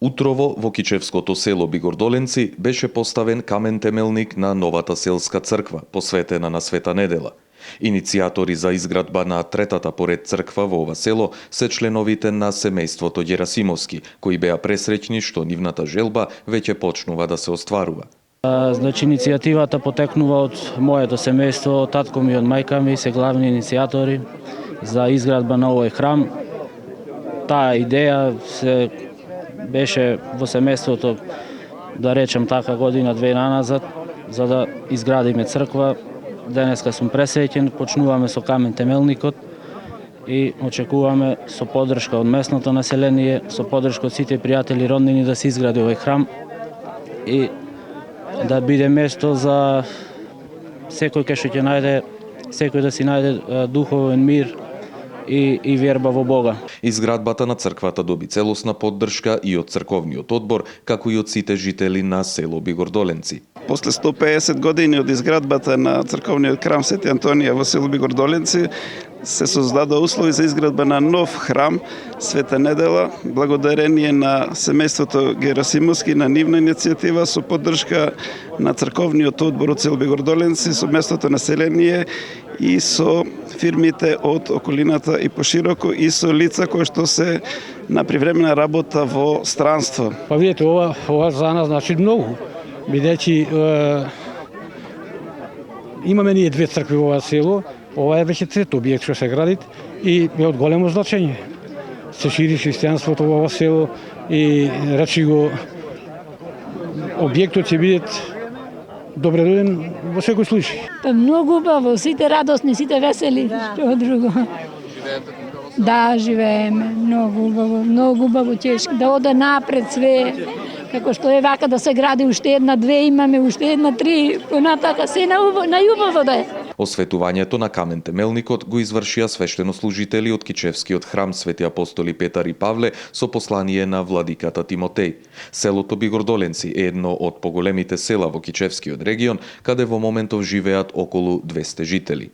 Утрово во Кичевското село Бигордоленци беше поставен камен темелник на новата селска црква, посветена на Света недела. Иницијатори за изградба на третата поред црква во ова село се членовите на семејството Герасимовски, кои беа пресреќни што нивната желба веќе почнува да се остварува. Значи, иницијативата потекнува од моето семејство, татко ми и од мајка ми се главни иницијатори за изградба на овој храм. Таа идеја се беше во семејството, да речем така, година-две назад, за да изградиме црква. Денеска сум пресреќен, почнуваме со камен темелникот и очекуваме со поддршка од местното население, со поддршка од сите пријатели, роднини да се изгради овој храм и да биде место за секој кај што ќе најде, секој да си најде духовен мир и верба во Бога. Изградбата на црквата доби целосна поддршка и од црковниот одбор, како и од сите жители на село Бигордоленци. После 150 години од изградбата на црковниот храм Свети Антонија во село Бигордоленци се создадоа услови за изградба на нов храм Света недела, благодарение на семејството Герасимовски, на нивна иницијатива со поддршка на црковниот одбор од село Бигордоленци, со местното население и со фирмите од околината и пошироко и со лица кои што се на привремена работа во странство. Па видите, ова за нас значи многу, бидејќи имаме ние две цркви во ова село, ова е веќе трет објект што се гради и е од големо значење. Се шири христијанството во ова село и речи го објектот ќе биде добре дојден во секој случај. Па многу убаво, сите радосни, сите весели, што друго. Да, живееме, многу убаво, тешко, да оде напред све, како што е вака да се гради уште една, две имаме, уште една, три, понатака се најубаво да е. Осветувањето на камен темелникот го извршија свештенослужители од Кичевскиот храм Свети апостоли Петар и Павле со послание на владиката Тимотеј. Селото Бигордоленци е едно од поголемите села во Кичевскиот регион, каде во моментов живеат околу 200 жители.